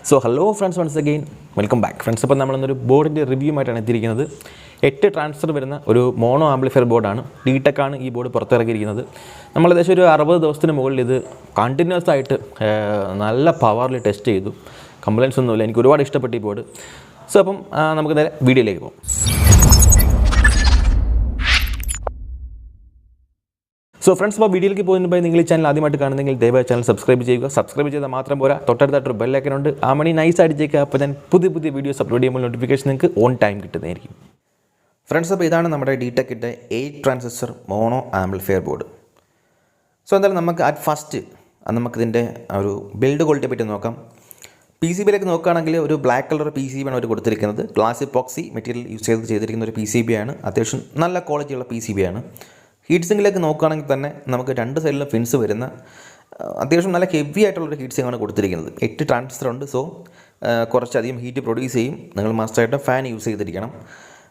So hello friends, once again welcome back friends. അപ്പോൾ നമ്മൾ ഒരു ബോർഡിന്റെ റിവ്യൂ ആയിട്ടാണ് എത്തിയിരിക്കുന്നത്. 8 ട്രാൻസിസ്റ്റർ വരുന്ന ഒരു മോണോ ആംപ്ലിഫയർ ബോർഡാണ്. Dtech ആണ് ഈ ബോർഡ് പുറത്തിറക്കിയിരിക്കുന്നത്. നമ്മൾ ഏകദേശം ഒരു 60 ദിവസത്തിന് മുകളിൽ ഇത് കണ്ടിന്യൂസ് ആയിട്ട് നല്ല പവറിൽ ടെസ്റ്റ് ചെയ്തു. കംപ്ലയിൻസ് ഒന്നുമില്ല. എനിക്ക് ഒരുപാട് ഇഷ്ടപ്പെട്ടു ഈ ബോർഡ്. സോ അപ്പം നമുക്ക് നേരെ വീഡിയോയിലേക്ക് പോകാം. സോ ഫ്രണ്ട്സ്, അപ്പോൾ വീഡിയോയിലേക്ക് പോകുന്നതിന് നിങ്ങൾ ഈ ചാനൽ ആദ്യമായിട്ട് കാണുന്നെങ്കിൽ ദയവായി ചാനൽ സബ്സ്ക്രൈബ് ചെയ്യുക. സബ്സ്ക്രൈബ് ചെയ്താൽ മാത്രം പോരാ, തൊട്ടടുത്തായിട്ടൊരു ബെല്ലൈക്കനുണ്ട്. ആ മണി നൈസ് അടിച്ചേക്കുക. അപ്പോൾ ഞാൻ പുതിയ വീഡിയോസ് അപ്ലോഡ് ചെയ്യുമ്പോൾ നോട്ടിഫിക്കേഷൻ നിങ്ങൾക്ക് ഓൺ ടൈം കിട്ടുന്നതായിരിക്കും. ഫ്രണ്ട്സ്, അപ്പോൾ ഇതാണ് നമ്മുടെ Dtechൻ്റെ 8 transistor mono amplifier board. So എന്തായാലും നമുക്ക് അറ്റ് ഫസ്റ്റ് നമുക്കിതിൻ്റെ ഒരു ബിൽഡ് ക്വാളിറ്റിയെ പറ്റി നോക്കാം. PCBയിലേക്ക് നോക്കുകയാണെങ്കിൽ ഒരു ബ്ലാക്ക് കളർ PCB ആണ് അവർ കൊടുത്തിരിക്കുന്നത്. ഗ്ലാസ് എപ്പോക്സി മെറ്റീരിയൽ യൂസ് ചെയ്തിരിക്കുന്ന ഒരു PCB ആണ്. അത്യാവശ്യം നല്ല ക്വാളിറ്റിയുള്ള PCB ആണ്. ഹീറ്റ് സിങ്കിലേക്ക് നോക്കുകയാണെങ്കിൽ തന്നെ നമുക്ക് രണ്ട് സൈഡിലും ഫിൻസ് വരുന്ന അത്യാവശ്യം നല്ല ഹെവി ആയിട്ടുള്ളൊരു ഹീറ്റ് സിങ്കാണ് കൊടുത്തിരിക്കുന്നത്. 8 ട്രാൻസിസ്റ്റർ ഉണ്ട്. സോ കുറച്ചധികം ഹീറ്റ് പ്രൊഡ്യൂസ് ചെയ്യും. നിങ്ങൾ മസ്റ്റായിട്ട് ഫാൻ യൂസ് ചെയ്തിരിക്കണം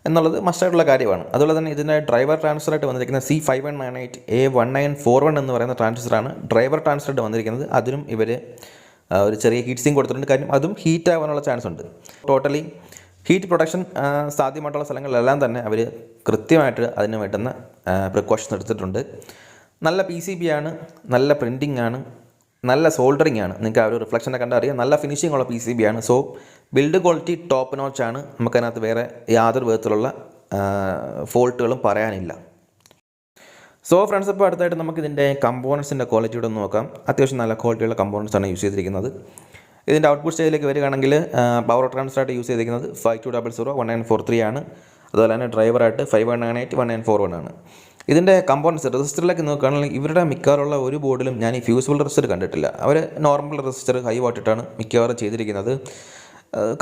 എന്നുള്ളത് മസ്റ്റായിട്ടുള്ള കാര്യമാണ്. അതുപോലെ തന്നെ ഇതിൻ്റെ ഡ്രൈവർ ട്രാൻസിസ്റ്ററായിട്ട് വന്നിരിക്കുന്ന C5198A1941 എന്ന് പറയുന്ന ട്രാൻസിസ്റ്ററാണ് ഡ്രൈവർ ട്രാൻസിസ്റ്ററായിട്ട് വന്നിരിക്കുന്നത്. അതിനും ഇവർ ഒരു ചെറിയ ഹീറ്റ് സിങ്ക് കൊടുത്തിട്ടുണ്ട്. കാര്യം അതും ഹീറ്റ് ആവാനുള്ള ചാൻസ് ഉണ്ട്. ടോട്ടലി ഹീറ്റ് പ്രൊട്ടക്ഷൻ സാധ്യമായിട്ടുള്ള സ്ഥലങ്ങളിലെല്ലാം തന്നെ അവർ കൃത്യമായിട്ട് അതിന് വേണ്ടുന്ന പ്രിക്കോഷൻസ് എടുത്തിട്ടുണ്ട്. നല്ല PCB ആണ്, നല്ല പ്രിൻറ്റിംഗ് ആണ്, നല്ല സോൾഡറിങ് ആണ്. നിങ്ങൾക്ക് ആ ഒരു റിഫ്ലക്ഷനെ കണ്ടാൽ അറിയാം. നല്ല ഫിനിഷിംഗ് ഉള്ള PCB ആണ്. So build quality top notch ആണ്. നമുക്കതിനകത്ത് വേറെ യാതൊരു വിധത്തിലുള്ള ഫോൾട്ടുകളും പറയാനില്ല. സോ ഫ്രണ്ട്സ്, ഇപ്പോൾ അടുത്തായിട്ട് നമുക്കിതിൻ്റെ കമ്പോണൻസിൻ്റെ ക്വാളിറ്റിയോടെ ഒന്ന് നോക്കാം. അത്യാവശ്യം നല്ല ക്വാളിറ്റിയുള്ള കമ്പോണൻസ് ആണ് യൂസ് ചെയ്തിരിക്കുന്നത്. ഇതിൻ്റെ ഔട്ട്പുട്ട് സ്റ്റേജിലേക്ക് വരികയാണെങ്കിൽ പവർ ട്രാൻസ്ഫറായിട്ട് യൂസ് ചെയ്തിരിക്കുന്നത് 52001943 ആണ്. അതുപോലെ തന്നെ ഡ്രൈവറായിട്ട് 51981941 ആണ്. ഇതിൻ്റെ കമ്പോണൻസ് റെസിസ്റ്ററിലേക്ക് നോക്കുകയാണെങ്കിൽ ഇവരുടെ മിക്കവാറുള്ള ഒരു ബോർഡിലും ഞാൻ ഈ ഫ്യൂസിബിൾ റെസിസ്റ്റർ കണ്ടിട്ടില്ല. അവർ നോർമൽ റെസിസ്റ്റർ ഹൈ വാട്ടിട്ടാണ് മിക്കവാറും ചെയ്തിരിക്കുന്നത്.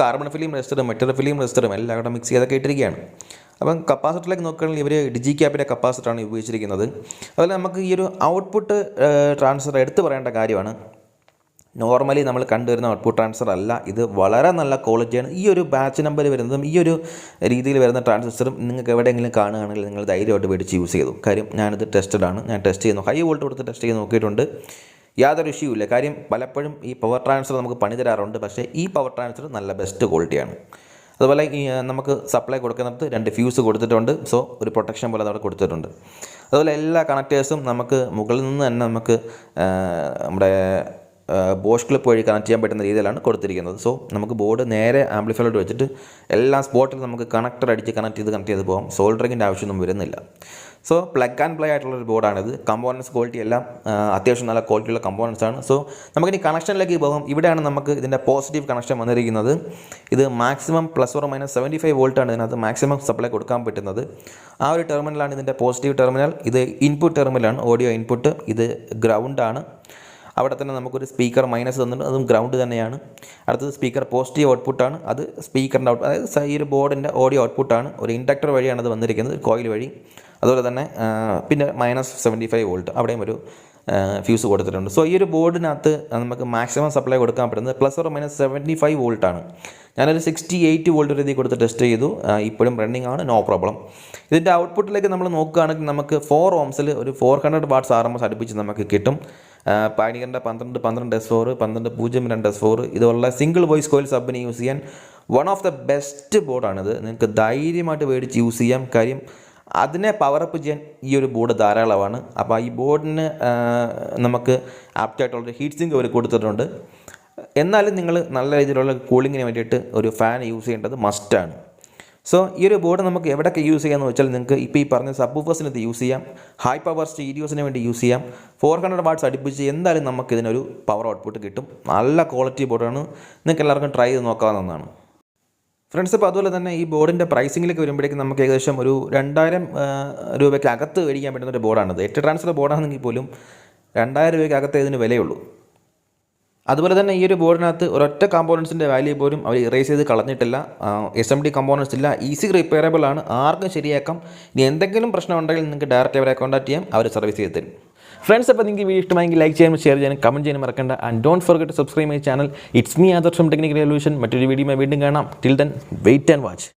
കാർബൺ ഫിലിം റെസിസ്റ്ററും മെറ്റൽ ഫിലിം റെസിസ്റ്ററും എല്ലാം കൂടെ മിക്സ് ചെയ്തൊക്കെ ഇട്ടിരിക്കുകയാണ്. അപ്പം കപ്പാസിറ്ററിലേക്ക് നോക്കുകയാണെങ്കിൽ ഇവർ ഡിജി ക്യാപ്പിൻ്റെ കപ്പാസിറ്ററാണ് ഉപയോഗിച്ചിരിക്കുന്നത്. അതുപോലെ നമുക്ക് ഈ ഒരു ഔട്ട്പുട്ട് ട്രാൻസ്ഫർ എടുത്തു പറയേണ്ട കാര്യമാണ്. നോർമലി നമ്മൾ കണ്ടുവരുന്ന ഔട്ട്പുട്ട് ട്രാൻസ്ഫർ അല്ല ഇത്. വളരെ നല്ല ക്വാളിറ്റിയാണ്. ഈ ഒരു ബാച്ച് നമ്പർ വരുന്നതും ഈ ഒരു രീതിയിൽ വരുന്ന ട്രാൻസിസ്റ്ററും നിങ്ങൾക്ക് എവിടെയെങ്കിലും കാണുകയാണെങ്കിൽ നിങ്ങൾ ധൈര്യമായിട്ട് മേടിച്ച് യൂസ് ചെയ്തു. കാര്യം ഞാനിത് ടെസ്റ്റഡ് ആണ്. ഞാൻ ടെസ്റ്റ് ചെയ്യുന്നു, ഹൈ വോൾട്ട് കൊടുത്ത് ടെസ്റ്റ് ചെയ്ത് നോക്കിയിട്ടുണ്ട്. യാതൊരു ഇഷ്യൂ ഇല്ല. കാര്യം പലപ്പോഴും ഈ പവർ ട്രാൻസ്ഫർ നമുക്ക് പണി തരാറുണ്ട്. പക്ഷേ ഈ പവർ ട്രാൻസ്ഫർ നല്ല ബെസ്റ്റ് ക്വാളിറ്റിയാണ്. അതുപോലെ ഈ നമുക്ക് സപ്ലൈ കൊടുക്കുന്നിടത്ത് 2 ഫ്യൂസ് കൊടുത്തിട്ടുണ്ട്. സോ ഒരു പ്രൊട്ടക്ഷൻ പോലെ അവിടെ കൊടുത്തിട്ടുണ്ട്. അതുപോലെ എല്ലാ കണക്റ്റേഴ്സും നമുക്ക് മുകളിൽ നിന്ന് തന്നെ നമുക്ക് നമ്മുടെ ബോഷ് ക്ലിപ്പ് വഴി കണക്ട് ചെയ്യാൻ പറ്റുന്ന രീതിയിലാണ് കൊടുത്തിരിക്കുന്നത്. സോ നമുക്ക് ബോർഡ് നേരെ ആംപ്ലിഫയറിലോട്ട് വെച്ചിട്ട് എല്ലാ സ്പോട്ടിൽ നമുക്ക് കണക്ടർ അടിച്ച് കണക്ട് ചെയ്ത് പോകാം. സോൾഡറിങ്ങിൻ്റെ ആവശ്യമൊന്നും വരുന്നില്ല. സോ പ്ലഗ് ആൻഡ് പ്ലേ ആയിട്ടുള്ളൊരു ബോർഡാണിത്. കമ്പോണൻസ് ക്വാളിറ്റി എല്ലാം അത്യാവശ്യം നല്ല ക്വാളിറ്റിയുള്ള കമ്പോണൻസ് ആണ്. സോ നമുക്കിനി കണക്ഷനിലേക്ക് പോകാം. ഇവിടെയാണ് നമുക്ക് ഇതിൻ്റെ പോസിറ്റീവ് കണക്ഷൻ വന്നിരിക്കുന്നത്. ഇത് മാക്സിമം ±75 വോൾട്ടാണ് ഇതിനകത്ത് മാക്സിമം സപ്ലൈ കൊടുക്കാൻ പറ്റുന്നത്. ആ ഒരു ടെർമിനലാണ് ഇതിൻ്റെ പോസിറ്റീവ് ടെർമിനൽ. ഇത് ഇൻപുട്ട് ടെർമിനലാണ്, ഓഡിയോ ഇൻപുട്ട്. ഇത് ഗ്രൗണ്ടാണ്. അവിടെ തന്നെ നമുക്കൊരു സ്പീക്കർ മൈനസ് തന്നിട്ടുണ്ട്, അതും ഗ്രൗണ്ട് തന്നെയാണ്. അടുത്തത് സ്പീക്കർ പോസിറ്റീവ് ഔട്ട്പുട്ടാണ്. അത് സ്പീക്കറിൻ്റെ അതായത് ഈ ഒരു ബോർഡിൻ്റെ ഓഡിയോ ഔട്ട്പുട്ടാണ്. ഒരു ഇൻഡക്ടർ വഴിയാണ് അത് വന്നിരിക്കുന്നത്, കോയിൽ വഴി. അതുപോലെ തന്നെ പിന്നെ -75 വോൾട്ട് അവിടെയും ഒരു ഫ്യൂസ് കൊടുത്തിട്ടുണ്ട്. സോ ഈ ഒരു ബോർഡിനകത്ത് നമുക്ക് മാക്സിമം സപ്ലൈ കൊടുക്കാൻ പറ്റുന്നത് ±75 വോൾട്ടാണ്. ഞാനൊരു 68 വോൾട്ട് രീതി കൊടുത്ത് ടെസ്റ്റ് ചെയ്തു. ഇപ്പോഴും റണ്ണിങ് ആണ്, നോ പ്രോബ്ലം. ഇതിൻ്റെ ഔട്ട്പുട്ടിലേക്ക് നമ്മൾ നോക്കുകയാണെങ്കിൽ നമുക്ക് 4 ohmsൽ ഒരു 400 വാട്ട്സ് RMS അടുപ്പിച്ച് നമുക്ക് കിട്ടും. പാനികറിൻ്റെ 12S4 1202S4 ഇതുപോലുള്ള സിംഗിൾ വോയിസ് കോയിൽ സബിന് യൂസ് ചെയ്യാൻ വൺ ഓഫ് ദ ബെസ്റ്റ് ബോർഡാണിത്. നിങ്ങൾക്ക് ധൈര്യമായിട്ട് മേടിച്ച് യൂസ് ചെയ്യാം. കാര്യം അതിനെ പവറപ്പ് ചെയ്യാൻ ഈ ഒരു ബോർഡ് ധാരാളമാണ്. അപ്പോൾ ഈ ബോർഡിന് നമുക്ക് ആപ്റ്റായിട്ടുള്ളൊരു ഹീറ്റ് സിങ്ക് അവർ കൊടുത്തിട്ടുണ്ട്. എന്നാലും നിങ്ങൾ നല്ല രീതിയിലുള്ള കൂളിങ്ങിന് വേണ്ടിയിട്ട് ഒരു ഫാൻ യൂസ് ചെയ്യേണ്ടത് മസ്റ്റാണ്. സോ ഈ ഒരു ബോർഡ് നമുക്ക് എവിടെയൊക്കെ യൂസ് ചെയ്യാമെന്ന് വെച്ചാൽ നിങ്ങൾക്ക് ഇപ്പോൾ ഈ പറഞ്ഞ സബ്വൂഫേഴ്സിനകത്ത് യൂസ് ചെയ്യാം, ഹൈ പവർ സ്റ്റീരിയോസിന് വേണ്ടി യൂസ് ചെയ്യാം. 400 വാട്ട്സ് അടുപ്പിച്ച് എന്തായാലും നമുക്കിതിനൊരു പവർ ഔട്ട്പുട്ട് കിട്ടും. നല്ല ക്വാളിറ്റി ബോർഡാണ്. നിങ്ങൾക്ക് എല്ലാവർക്കും ട്രൈ ചെയ്ത് നോക്കാവുന്നതാണ് ഫ്രണ്ട്സ്. അപ്പോൾ അതുപോലെ തന്നെ ഈ ബോർഡിൻ്റെ പ്രൈസിങ്ങിലേക്ക് വരുമ്പോഴേക്കും നമുക്ക് ഏകദേശം ഒരു 2000 രൂപയ്ക്ക് അകത്ത് മേടിക്കാൻ പറ്റുന്ന ഒരു ബോർഡാണിത്. 8 ട്രാൻസ്ഫർ ബോർഡാണെങ്കിൽ പോലും 2000 രൂപയ്ക്ക് അകത്ത് ഇതിന് വിലയുള്ളൂ. അതുപോലെ തന്നെ ഈ ഒരു ബോർഡിനകത്ത് ഒരൊറ്റ കമ്പോണൻസിൻ്റെ വാല്യൂ പോലും അവർ ഇറേസ് ചെയ്ത് കളഞ്ഞിട്ടില്ല. SMD കമ്പോണൻസ് ഇല്ല. ഈസി റിപ്പയറബിൾ ആണ്. ആർക്കും ശരിയാക്കാം. ഇനി എന്തെങ്കിലും പ്രശ്നം ഉണ്ടെങ്കിൽ നിങ്ങൾക്ക് ഡയറക്റ്റ് അവരെ കോൺടാക്ട് ചെയ്യാം. അവർ സർവീസ് ചെയ്ത് തരും. ഫ്രണ്ട്സ്, അപ്പോൾ നിങ്ങൾക്ക് വീഡിയോ ഇഷ്ടമായെങ്കിൽ ലൈക്ക് ചെയ്യാനും ഷെയർ ചെയ്യാനും കമൻറ്റ് ചെയ്യാനും മറക്കണ്ട. And don't forget to subscribe my channel. It's me Adarsh from technical solution. മറ്റൊരു വീഡിയോ വീണ്ടും കാണാം. Till then wait and watch.